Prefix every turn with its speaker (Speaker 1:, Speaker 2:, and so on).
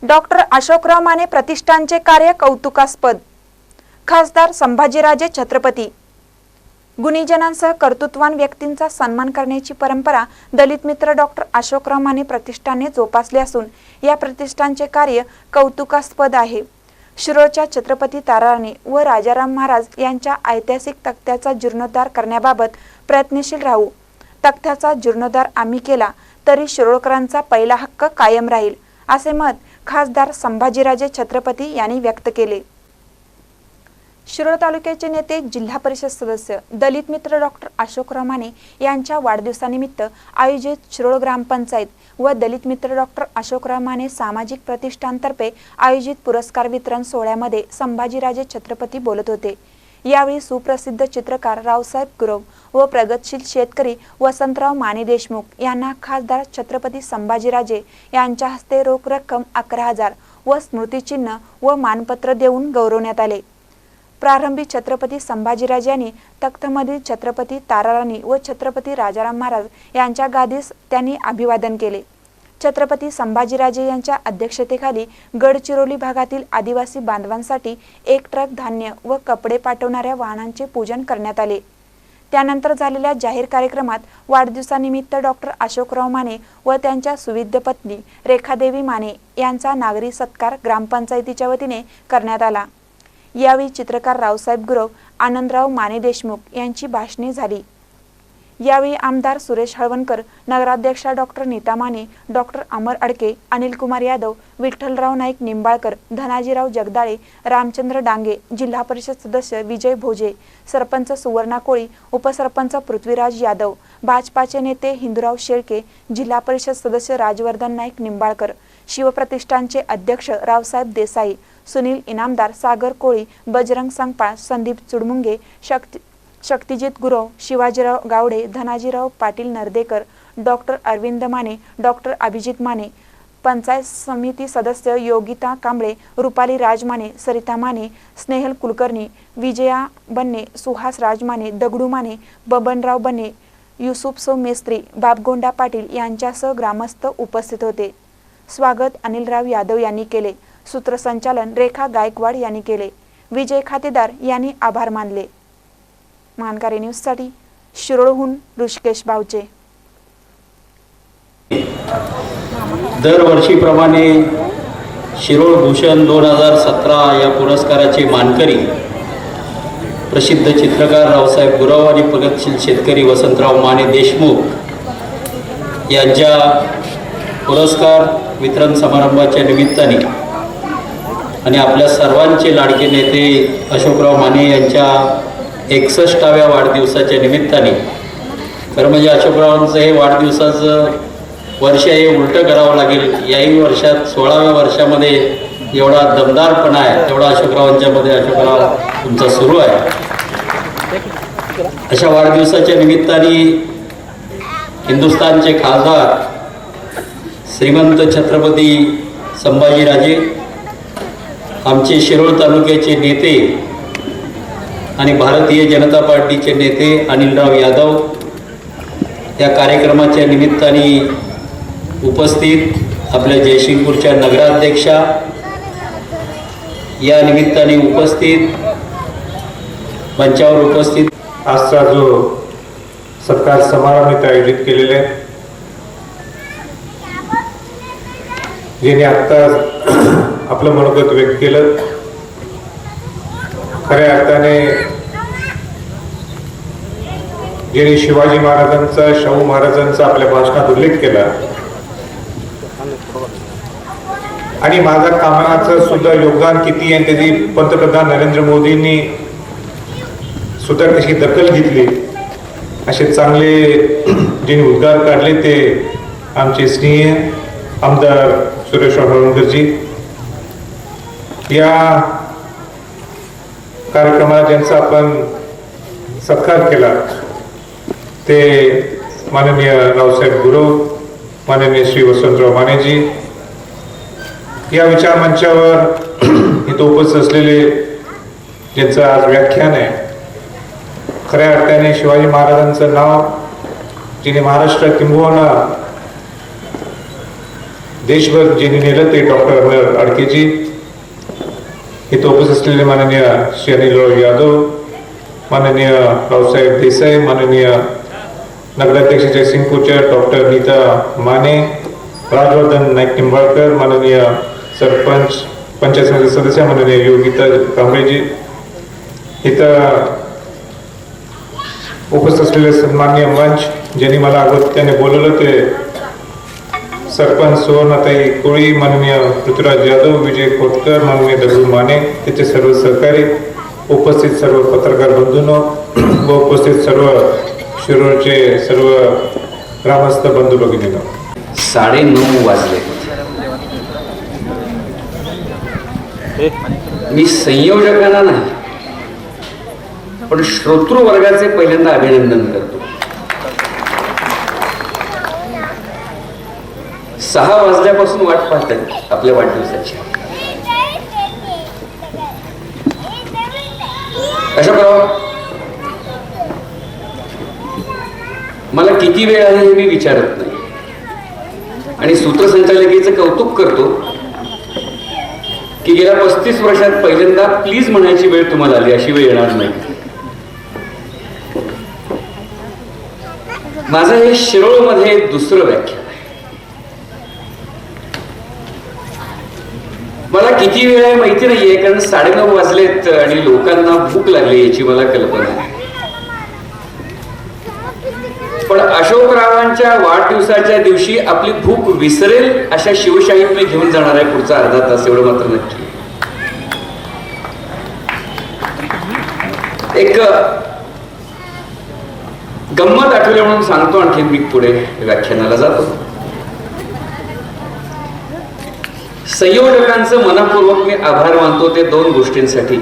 Speaker 1: Doctor Ashokrao Mane प्रतिष्ठानचे कार्य कौतुकास्पद। खासदार संभाजीराजे छत्रपती। गुणीजनांसह कर्तृत्वान व्यक्तींचा सन्मान करण्याची परंपरा दलित मित्र डॉक्टर अशोकराव माने प्रतिष्ठानने जोपासली असून या प्रतिष्ठानचे कार्य कौतुकास्पद आहे। शिरोळच्या छत्रपती ताराराणी व राजाराम महाराज यांच्या ऐतिहासिक तख्त्याचा जीर्णोद्धार करण्याबाबत प्रयत्नशील राहू। तख्त्याचा जीर्णोद्धार आम्ही केला तरी शिरोळकरांचा पहिला हक्क कायम राहील, असे मत खासदार संभाजीराजे छत्रपती यांनी व्यक्त केले। शिरोळ तालुक्याचे नेते, जिल्हा परिषद सदस्य, दलित मित्र डॉक्टर अशोकराव माने यांच्या वाढदिवसानिमित्त आयोजित शिरोळ ग्रामपंचायत व दलित मित्र डॉक्टर अशोकराव माने सामाजिक प्रतिष्ठानतर्फे आयोजित पुरस्कार वितरण सोहळ्यामध्ये संभाजीराजे छत्रपती बोलत होते। यावेळी सुप्रसिद्ध चित्रकार रावसाहेब गुरव व प्रगतशील शेतकरी वसंतराव माने देशमुख यांना खासदार छत्रपती संभाजीराजे यांच्या हस्ते रोख रक्कम 11,000 व स्मृतिचिन्ह व मानपत्र देऊन गौरवण्यात आले। प्रारंभी छत्रपती संभाजीराजे यांनी तख्तमधील छत्रपती ताराराणी व छत्रपती राजाराम महाराज यांच्या गादीस त्यांनी अभिवादन केले। छत्रपती संभाजीराजे यांच्या अध्यक्षतेखाली गडचिरोली भागातील आदिवासी बांधवांसाठी 1 ट्रक धान्य व कपडे पाठवणाऱ्या वाहनांचे पूजन करण्यात आले। त्यानंतर झालेल्या जाहीर कार्यक्रमात वाढदिवसानिमित्त डॉक्टर अशोकराव माने व त्यांच्या सुविद्य पत्नी रेखादेवी माने यांचा नागरी सत्कार ग्रामपंचायतीच्या वतीने करण्यात आला। यावेळी चित्रकार रावसाहेब गुरव, आनंदराव माने देशमुख यांची भाषणे झाली। यावेळी आमदार सुरेश हळवणकर, नगराध्यक्षा डॉक्टर नीता माने, डॉक्टर अमर अडके, अनिल कुमार यादव, विठ्ठलराव नाईक निंबाळकर, धनाजीराव जगदाळे, रामचंद्र डांगे, जिल्हा परिषद सदस्य विजय भोजे, सरपंच सुवर्णा कोळी, उपसरपंच पृथ्वीराज यादव, भाजपाचे नेते हिंदूराव शेळके, जिल्हा परिषद सदस्य राजवर्धन नाईक निंबाळकर, शिवप्रतिष्ठानचे अध्यक्ष रावसाहेब देसाई, सुनील इनामदार, सागर कोळी, बजरंग संगपाळ, संदीप चुडमुंगे, शक्तिजित गुरव, शिवाजीराव गावडे, धनाजीराव पाटील नरदेकर, डॉक्टर अरविंद माने, डॉक्टर अभिजित माने, पंचायत समिती सदस्य योगिता कांबळे, रुपाली राजमाने, सरिता माने, स्नेहल कुलकर्णी, विजया बन्ने, सुहास राजमाने, दगडू माने, बबनराव बन्ने, युसुफ मेस्त्री, बाबगोंडा पाटील यांच्यासह ग्रामस्थ उपस्थित होते। स्वागत अनिलराव यादव यांनी केले। सूत्रसंचालन रेखा गायकवाड यांनी केले। विजय खातेदार यांनी आभार मानले। मानकारी न्यूज साठी शिरोळहून ऋषिकेश बावचे।
Speaker 2: दरवर्षीप्रमाणे शिरोळ भूषण 2017 या पुरस्काराचे मानकरी प्रसिद्ध चित्रकार रावसाहेब गुरव आणि प्रगतशील शेतकरी वसंतराव माने देशमुख यांच्या पुरस्कार वितरण समारंभाच्या निमित्ताने आणि आपल्या सर्वांचे लाडके नेते अशोकराव माने यांच्या 61व्या वाढदिवसाच्या निमित्ताने, खरं म्हणजे अशोकरावांचं हे वाढदिवसाचं वर्ष हे उलटं करावं लागेल। याही वर्षात 16व्या वर्षामध्ये एवढा दमदारपणा आहे तेवढा अशोकरावांच्यामध्ये अशोकराव तुमचा सुरू आहे। अशा वाढदिवसाच्या निमित्ताने हिंदुस्थानचे खासदार श्रीमंत छत्रपती संभाजीराजे, आमचे शिरोळ तालुक्याचे नेते आणि भारतीय जनता पार्टीचे नेते अनिलराव यादव या कार्यक्रमाच्या निमित्ताने उपस्थित, आपल्या जयसिंगपूरच्या नगराध्यक्षा या निमित्ताने उपस्थित, मंचावर उपस्थित,
Speaker 3: आजचा जो सत्कार समारंभ आयोजित केलेले आहे, ज्यांनी आत्ता आपलं मनोगत व्यक्त केलं, खऱ्या अर्थाने ज्यांनी शिवाजी महाराजांचा, शाहू महाराजांचा आपल्या भाषणात उल्लेख केला आणि माझा कामाचं सुद्धा योगदान किती आणि त्याची पंतप्रधान नरेंद्र मोदींनी सुद्धा कशी दखल घेतली, असे चांगले ज्यांनी उद्गार काढले ते आमचे स्नेह आमदार सुरेश हळवणकरजी। या कार्यक्रमाला ज्यांचा आपण सत्कार केला ते माननीय रावसाहेब गुरव, माननीय श्री वसंतराव मानेजी। या विचार मंचावर इथं उपस्थित असलेले ज्यांचं आज व्याख्यान आहे, खऱ्या अर्थाने शिवाजी महाराजांचं नाव जिने महाराष्ट्र किंबहुना देशभर ज्यांनी नेलं ते डॉक्टर अमर आडकेजी, इथं उपस्थित असलेले माननीय श्री अनिल यादव, माननीय रावसाहेब देसाई, माननीय नगराध्यक्ष जयसिंगपूरच्या डॉक्टर नीता माने, राजवर्धन नाईक निंबाळकर, माननीय सरपंच पंचायत समिती सदस्य माननीय योगिता कांबळेजी, इथं उपस्थित असलेले सन्माननीय मंच ज्यांनी मला त्याने बोलवलं ते सरपंच सुवर्णाताई कोळी, माननीय पृथ्वीराज यादव, विजय खोतकर, माननीय दगडू माने, त्याचे सर्व सहकारी, उपस्थित सर्व पत्रकार बंधूंनो व उपस्थित सर्व शिरोळचे सर्व ग्रामस्थ बंधू भगिनींनो,
Speaker 2: 9:30 वाजले. मी संयोजकांना नाही पण श्रोतृ वर्गाचे पहिल्यांदा अभिनंदन करतो. 6 वाजल्यापासून वाट पाहतात आपल्या वाढदिवसाची. अशा प्रकारे मला किती वेळ आहे हे मी विचारत नाही आणि सूत्रसंचालकीचं कौतुक करतो की गेल्या 35 वर्षात पहिल्यांदा प्लीज म्हणायची वेळ तुम्हाला आली, अशी वेळ येणार नाही. माझं हे शिरोळमध्ये दुसरं व्याख्यान आहे. मला किती वेळ आहे माहिती नाहीये कारण 9:30 वाजलेत आणि लोकांना भूक लागली याची मला कल्पना आहे. पण अशोकरावांच्या वाढदिवसाच्या दिवशी आपली भूक विसरेल अशा शिवशाहीत मी घेऊन जाणार आहे पुढचा अर्धा तास, एवढं मात्र नक्की. एक गंमत आठवली म्हणून सांगतो, आणखी मी पुढे व्याख्यानाला जातो. संयोजकांचं मनपूर्वक मी आभार मानतो ते 2 गोष्टींसाठी.